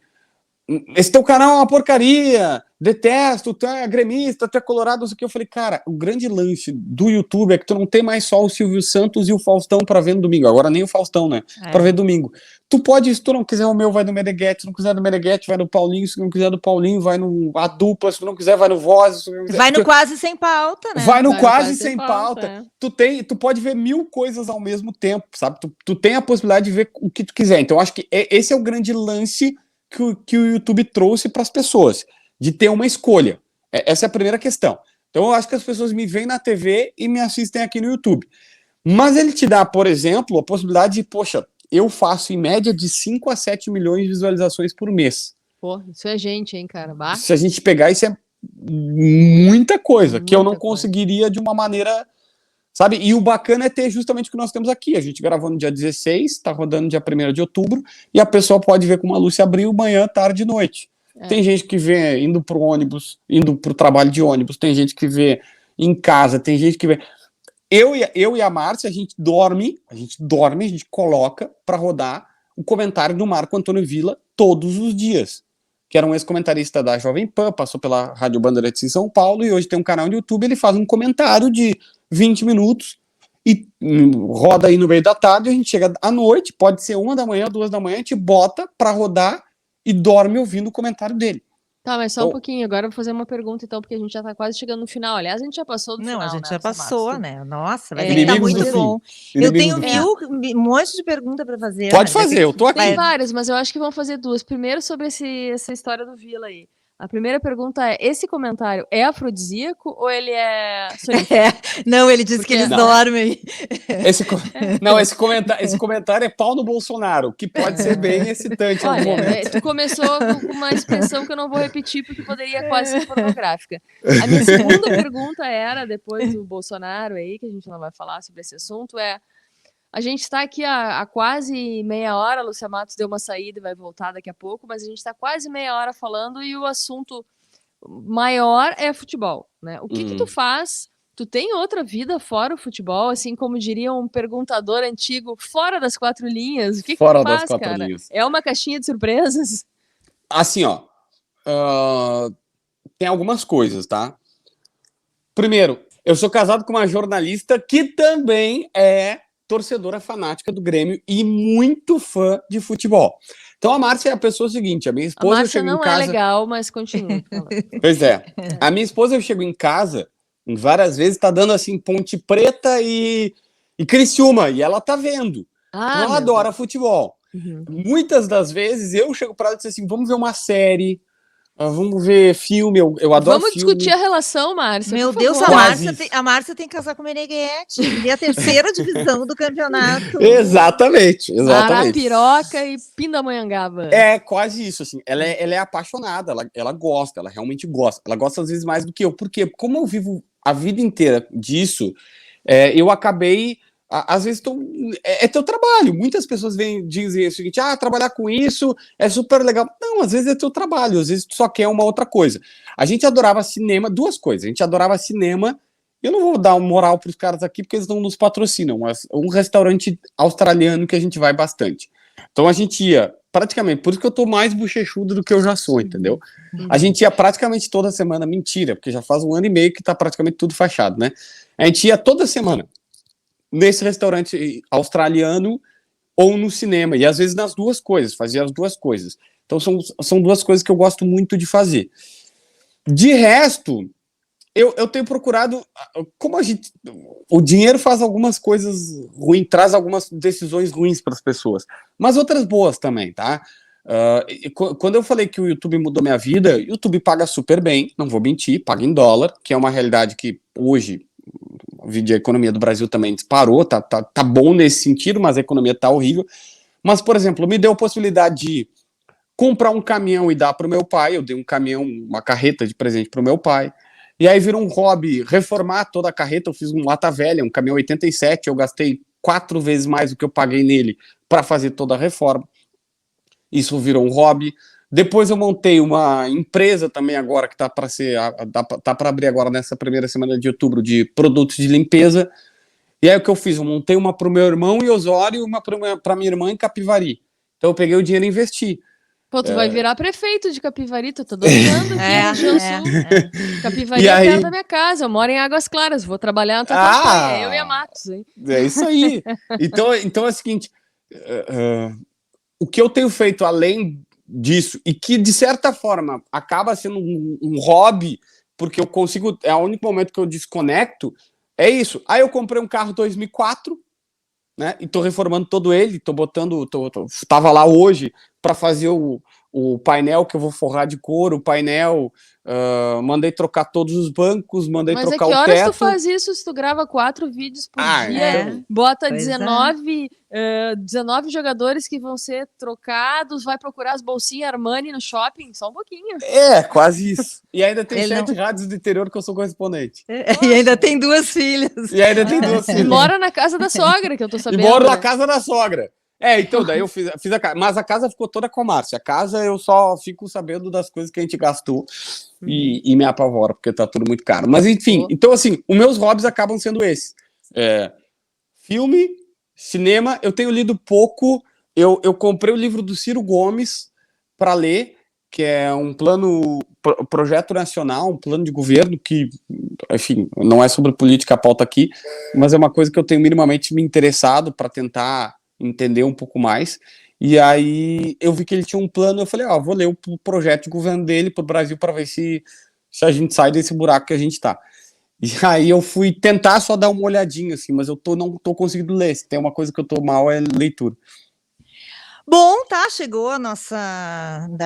Speaker 4: esse teu canal é uma porcaria, detesto, tu é gremista, tu é colorado, não sei o que. Eu falei, cara, o grande lance do YouTube é que tu não tem mais só o Silvio Santos e o Faustão pra ver no domingo, agora nem o Faustão, né, pra ver domingo. Tu pode, se tu não quiser o meu, vai no Meneghete, se não quiser do Meneghete, vai no Paulinho, se não quiser do Paulinho, vai no A Dupla, se tu não quiser, vai no Voz.
Speaker 2: Vai no Quase Sem Pauta, né?
Speaker 4: Vai no Quase Sem Pauta. Tu pode ver 1000 coisas ao mesmo tempo, sabe? Tu tem a possibilidade de ver o que tu quiser. Então, acho que esse é o grande lance que o YouTube trouxe para as pessoas, de ter uma escolha. Essa é a primeira questão. Então, eu acho que as pessoas me veem na TV e me assistem aqui no YouTube. Mas ele te dá, por exemplo, a possibilidade de, poxa, eu faço em média de 5 a 7 milhões de visualizações por mês.
Speaker 3: Pô, isso é gente, hein, cara? Bah.
Speaker 4: Se a gente pegar, isso é muita coisa, que eu não conseguiria de uma maneira... Sabe? E o bacana é ter justamente o que nós temos aqui. A gente gravou no dia 16, tá rodando no dia 1º de outubro, e a pessoa pode ver como a Lúcia abriu manhã, tarde e noite. Tem gente que vê indo pro ônibus, indo pro trabalho de ônibus, tem gente que vê em casa, tem gente que vê... Eu e a Márcia, a gente dorme, a gente coloca para rodar o comentário do Marco Antônio Villa todos os dias, que era um ex-comentarista da Jovem Pan, passou pela Rádio Bandeirantes em São Paulo, e hoje tem um canal no YouTube, ele faz um comentário de 20 minutos e roda aí no meio da tarde, a gente chega à noite, pode ser 1 da manhã, 2 da manhã, a gente bota pra rodar e dorme ouvindo o comentário dele.
Speaker 3: Tá, mas só um pouquinho, agora eu vou fazer uma pergunta então, porque a gente já tá quase chegando no final. Aliás, a gente já passou do final,
Speaker 2: Não, a gente
Speaker 3: né,
Speaker 2: já passou,
Speaker 3: Marcos?
Speaker 2: né? Nossa, vai ter que tá muito bom. Eu tenho um monte de pergunta pra fazer.
Speaker 4: Pode fazer, eu tô aqui.
Speaker 3: Tem várias, mas eu acho que vamos fazer duas. Primeiro sobre essa história do Villa aí. A primeira pergunta é: esse comentário é afrodisíaco ou ele é sonífero?
Speaker 2: Não, ele disse que eles
Speaker 4: Não.
Speaker 2: dormem.
Speaker 4: Esse comentário é pau no Bolsonaro, que pode ser bem excitante em algum
Speaker 3: Olha,
Speaker 4: momento.
Speaker 3: tu começou com uma expressão que eu não vou repetir porque poderia quase ser pornográfica. A minha segunda pergunta era, depois do Bolsonaro aí, que a gente não vai falar sobre esse assunto, a gente está aqui há quase meia hora, a Lúcia Matos deu uma saída e vai voltar daqui a pouco, mas a gente está quase meia hora falando e o assunto maior é futebol, né? O que tu faz? Tu tem outra vida fora o futebol, assim como diria um perguntador antigo, fora das quatro linhas? O que
Speaker 4: Fora
Speaker 3: tu
Speaker 4: das
Speaker 3: faz,
Speaker 4: quatro
Speaker 3: cara?
Speaker 4: linhas.
Speaker 3: É uma caixinha de surpresas?
Speaker 4: Assim, ó, tem algumas coisas, tá? Primeiro, eu sou casado com uma jornalista que também é torcedora fanática do Grêmio e muito fã de futebol. Então a Márcia é a pessoa seguinte, a minha
Speaker 3: A
Speaker 4: esposa eu
Speaker 3: Márcia
Speaker 4: chego em
Speaker 3: não é
Speaker 4: casa...
Speaker 3: legal, mas continua falando.
Speaker 4: Pois é. A minha esposa eu chego em casa várias vezes, tá dando assim Ponte Preta e Criciúma, e ela tá vendo. Então ela
Speaker 3: meu
Speaker 4: adora
Speaker 3: Deus.
Speaker 4: futebol.
Speaker 3: Uhum.
Speaker 4: Muitas das vezes eu chego para ela e digo assim, vamos ver uma série, vamos ver filme, eu adoro
Speaker 3: Vamos
Speaker 4: filme.
Speaker 3: discutir a relação, Márcia.
Speaker 2: Meu
Speaker 3: por
Speaker 2: Deus,
Speaker 3: favor.
Speaker 2: a Márcia tem que casar com o Meneghetti. E a terceira divisão do campeonato.
Speaker 4: Exatamente.
Speaker 3: Arapiroca e Pindamonhangaba.
Speaker 4: É quase isso, assim. Ela é apaixonada, ela gosta, ela realmente gosta. Ela gosta às vezes mais do que eu, porque como eu vivo a vida inteira disso, eu acabei... Às vezes é teu trabalho. Muitas pessoas dizem o seguinte: trabalhar com isso é super legal. Não, às vezes é teu trabalho, às vezes tu só quer uma outra coisa. A gente adorava cinema, duas coisas. A gente adorava cinema. Eu não vou dar uma moral para os caras aqui porque eles não nos patrocinam, mas um restaurante australiano que a gente vai bastante. Então a gente ia praticamente, por isso que eu tô mais bochechudo do que eu já sou, entendeu? A gente ia praticamente toda semana, mentira, porque já faz 1 ano e meio que tá praticamente tudo fechado, né? A gente ia toda semana nesse restaurante australiano ou no cinema, e às vezes nas duas coisas, fazia as duas coisas. Então são duas coisas que eu gosto muito de fazer. De resto, eu tenho procurado, como o dinheiro faz algumas coisas ruins, traz algumas decisões ruins para as pessoas, mas outras boas também, tá? Quando eu falei que o YouTube mudou minha vida, o YouTube paga super bem, não vou mentir, paga em dólar, que é uma realidade que hoje a economia do Brasil também disparou, tá bom nesse sentido, mas a economia tá horrível. Mas, por exemplo, me deu a possibilidade de comprar um caminhão e dar para o meu pai. Eu dei um caminhão, uma carreta de presente para o meu pai. E aí virou um hobby reformar toda a carreta. Eu fiz um lata velha, um caminhão 87. Eu gastei 4 vezes mais do que eu paguei nele para fazer toda a reforma. Isso virou um hobby. Depois eu montei uma empresa também agora, que tá para abrir agora nessa primeira semana de outubro, de produtos de limpeza. E aí o que eu fiz? Eu montei uma para o meu irmão em Osório e uma para minha irmã em Capivari. Então eu peguei o dinheiro e investi.
Speaker 3: Pô, tu vai virar prefeito de Capivari, tu tá dominando aqui no Rio Sul. Capivari é perto da minha casa, eu moro em Águas Claras, vou trabalhar na tua campanha, eu e a Matos, hein?
Speaker 4: É isso aí. Então é o seguinte, o que eu tenho feito além disso, e que de certa forma acaba sendo um hobby, porque eu consigo, é o único momento que eu desconecto, é isso. Aí eu comprei um carro 2004, né, e tô reformando todo ele, tava lá hoje para fazer o painel que eu vou forrar de couro, o painel, mandei trocar todos os bancos, mandei trocar o teto.
Speaker 3: Mas a que horas tu faz isso se tu grava 4 vídeos por dia, bota 19 jogadores que vão ser trocados, vai procurar as bolsinhas Armani no shopping, só um pouquinho.
Speaker 4: Quase isso. E ainda tem 7 rádios do interior que eu sou correspondente.
Speaker 2: E ainda tem 2 filhas.
Speaker 3: E mora na casa da sogra, que eu tô sabendo.
Speaker 4: E moro na casa da sogra. Então, daí eu fiz a casa. Mas a casa ficou toda com a Márcia. A casa eu só fico sabendo das coisas que a gente gastou e me apavora, porque tá tudo muito caro. Mas enfim, então assim, os meus hobbies acabam sendo esses. Filme, cinema, eu tenho lido pouco. Eu comprei o livro do Ciro Gomes para ler, que é um projeto nacional, um plano de governo que, enfim, não é sobre política a pauta aqui, mas é uma coisa que eu tenho minimamente me interessado para tentar entender um pouco mais. E aí eu vi que ele tinha um plano, eu falei, vou ler o projeto de governo dele pro Brasil para ver se a gente sai desse buraco que a gente tá. E aí eu fui tentar só dar uma olhadinha, assim, mas eu não tô conseguindo ler. Se tem uma coisa que eu tô mal é leitura.
Speaker 2: Bom, tá, chegou a nossa.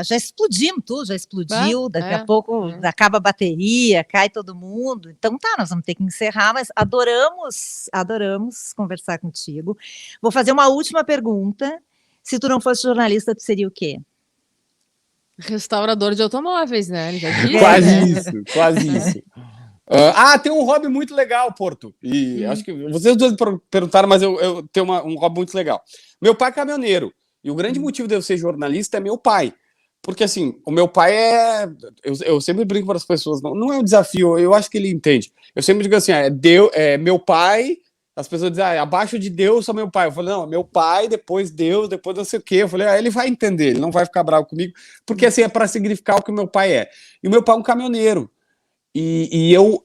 Speaker 2: Já explodimos tudo, já explodiu. Daqui a pouco acaba a bateria, cai todo mundo. Então tá, nós vamos ter que encerrar, mas adoramos conversar contigo. Vou fazer uma última pergunta. Se tu não fosse jornalista, tu seria o quê?
Speaker 3: Restaurador de automóveis, né? Ele já disse,
Speaker 4: Quase
Speaker 3: né?
Speaker 4: isso, quase isso. Tem um hobby muito legal, Porto. E acho que vocês dois perguntaram, mas eu tenho um hobby muito legal. Meu pai é caminhoneiro. E o grande motivo de eu ser jornalista é meu pai. Porque, assim, o meu pai é... Eu sempre brinco para as pessoas, não é um desafio, eu acho que ele entende. Eu sempre digo assim, meu pai... As pessoas dizem, abaixo de Deus só meu pai. Eu falei, não, meu pai, depois Deus, depois não sei o quê. Eu falei, ele vai entender, ele não vai ficar bravo comigo, porque, assim, é para significar o que o meu pai é. E o meu pai é um caminhoneiro. E eu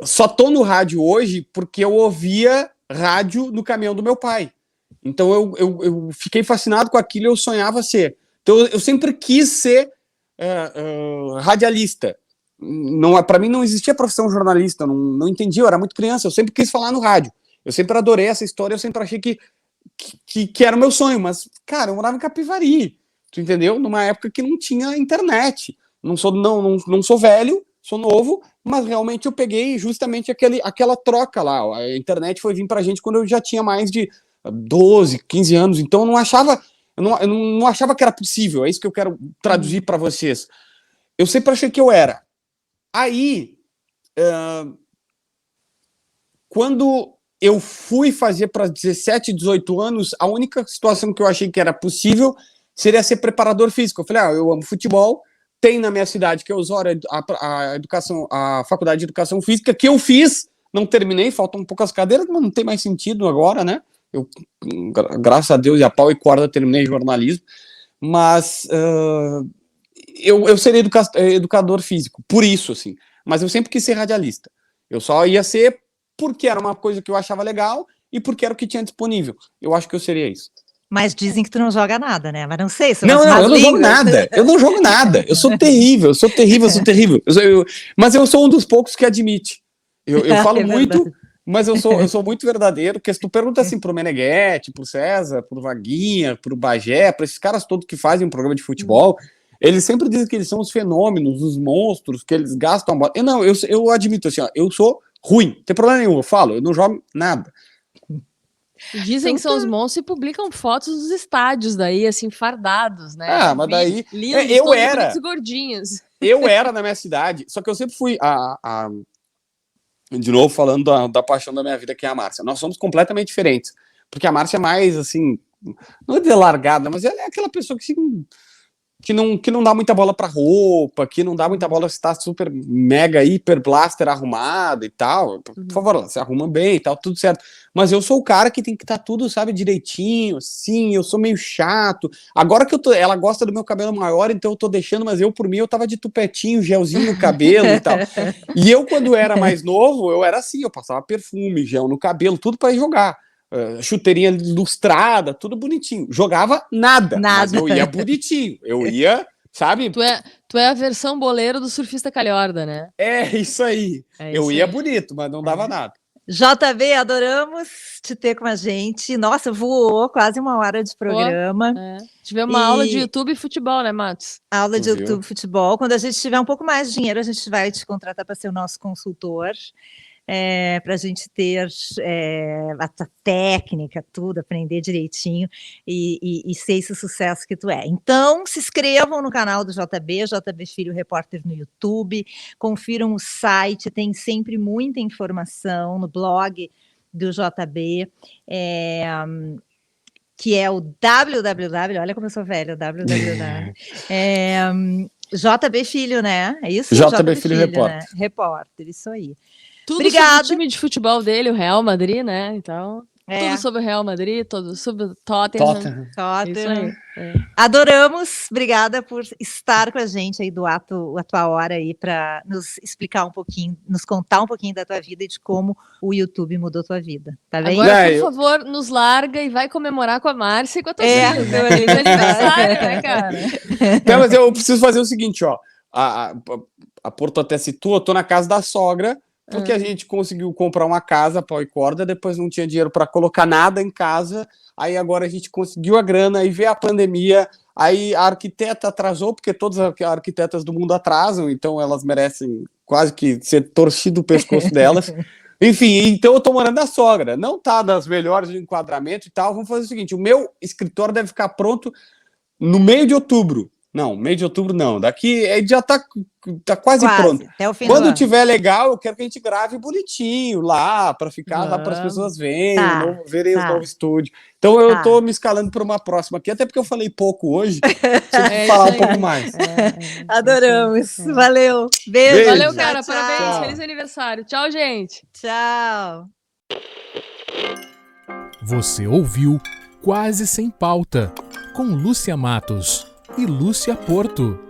Speaker 4: só tô no rádio hoje porque eu ouvia rádio no caminhão do meu pai. Então eu fiquei fascinado com aquilo e eu sonhava ser. Então eu sempre quis ser radialista. Para mim não existia profissão jornalista, não entendi, eu era muito criança, eu sempre quis falar no rádio. Eu sempre adorei essa história, eu sempre achei que era o meu sonho, mas, cara, eu morava em Capivari, tu entendeu? Numa época que não tinha internet. Não sou velho, sou novo, mas realmente eu peguei justamente aquela troca lá. A internet foi vir pra gente quando eu já tinha mais de 12, 15 anos, então eu não achava que era possível, é isso que eu quero traduzir para vocês. Eu sempre achei que eu era. Aí, quando eu fui fazer para 17, 18 anos, a única situação que eu achei que era possível seria ser preparador físico. Eu falei, eu amo futebol, tem na minha cidade, que é Osório, a faculdade de educação física, que eu fiz, não terminei, faltam poucas cadeiras, mas não tem mais sentido agora, né? Eu, graças a Deus e a pau e corda, terminei jornalismo, mas eu seria educador físico, por isso, assim. Mas eu sempre quis ser radialista. Eu só ia ser porque era uma coisa que eu achava legal e porque era o que tinha disponível. Eu acho que eu seria isso.
Speaker 2: Mas dizem que tu não joga nada, né? Mas não sei.
Speaker 4: Não, eu não jogo nada. Eu não jogo nada. Eu sou terrível, mas eu sou um dos poucos que admite. Eu falo muito, mas eu sou muito verdadeiro, porque se tu pergunta assim pro Meneghetti, pro César, pro Vaguinha, pro Bagé, pra esses caras todos que fazem um programa de futebol, eles sempre dizem que eles são os fenômenos, os monstros, que eles gastam a bola. Eu admito assim, eu sou ruim, não tem problema nenhum, eu não jogo nada.
Speaker 3: Dizem que são os monstros e publicam fotos dos estádios daí, assim, fardados, né?
Speaker 4: Mas daí...
Speaker 3: Lindos,
Speaker 4: eu era...
Speaker 3: gordinhos.
Speaker 4: Eu era na minha cidade, só que eu sempre fui de novo, falando da paixão da minha vida, que é a Márcia. Nós somos completamente diferentes. Porque a Márcia é mais, assim... Não é de largada, mas ela é aquela pessoa que não dá muita bola pra roupa, que não dá muita bola se tá super mega, hiper blaster arrumado e tal. Por favor, ela se arruma bem e tal, tudo certo. Mas eu sou o cara que tem que estar tudo, sabe, direitinho, assim, eu sou meio chato. Agora que ela gosta do meu cabelo maior, então eu tô deixando, mas por mim, eu tava de tupetinho, gelzinho no cabelo e tal. E eu, quando era mais novo, eu era assim, eu passava perfume, gel no cabelo, tudo pra ir jogar. Chuteirinha lustrada, tudo bonitinho. Jogava nada, mas eu ia bonitinho. Eu ia, sabe?
Speaker 3: Tu é a versão boleiro do surfista calhorda, né?
Speaker 4: É isso aí. Eu ia bonito, mas não dava nada.
Speaker 2: JB, adoramos te ter com a gente. Nossa, voou quase 1 hora de programa.
Speaker 3: Tivemos uma aula de YouTube e futebol, né, Matos?
Speaker 2: Aula de YouTube e futebol. Quando a gente tiver um pouco mais de dinheiro, a gente vai te contratar para ser o nosso consultor. Para a gente ter a técnica, tudo, aprender direitinho e ser esse sucesso que tu é. Então, se inscrevam no canal do JB Filho Repórter no YouTube, confiram o site, tem sempre muita informação no blog do JB, que é o www, olha como eu sou velha, www, JB Filho, né? É isso?
Speaker 4: JB Filho Repórter.
Speaker 2: Né? Repórter, isso aí.
Speaker 3: Tudo
Speaker 2: Obrigada.
Speaker 3: sobre o time de futebol dele, o Real Madrid, né? Então, tudo sobre o Real Madrid, tudo sobre o Tottenham. Isso aí.
Speaker 2: Adoramos. Obrigada por estar com a gente aí a tua hora aí para nos explicar um pouquinho, nos contar um pouquinho da tua vida e de como o YouTube mudou tua vida. Tá bem?
Speaker 3: Agora, por favor, nos larga e vai comemorar com a Márcia e com a tua filha. Feliz aniversário, né, cara?
Speaker 4: Não, mas eu preciso fazer o seguinte, ó. A Porto até citou, eu tô na casa da sogra, porque a gente conseguiu comprar uma casa, pau e corda, depois não tinha dinheiro para colocar nada em casa, aí agora a gente conseguiu a grana, aí veio a pandemia, aí a arquiteta atrasou, porque todas as arquitetas do mundo atrasam, então elas merecem quase que ser torcido o pescoço delas. Enfim, então eu tô morando na sogra, não tá das melhores de enquadramento e tal, vamos fazer o seguinte, o meu escritório deve ficar pronto no meio de outubro. Não, meio de outubro não. Daqui já tá quase pronto.
Speaker 2: Até o fim
Speaker 4: Quando
Speaker 2: do ano.
Speaker 4: tiver legal, eu quero que a gente grave bonitinho lá, para ficar lá para as pessoas verem, verem os novos estúdios. Então eu tô me escalando para uma próxima aqui, até porque eu falei pouco hoje. Preciso falar um pouco mais.
Speaker 2: Adoramos. Valeu. Beijo.
Speaker 3: Valeu,
Speaker 2: Tchau,
Speaker 3: cara.
Speaker 2: tchau.
Speaker 3: Parabéns. Feliz aniversário. Tchau, gente.
Speaker 2: Tchau.
Speaker 1: Você ouviu Quase Sem Pauta, com Lúcia Matos e Lúcia Porto.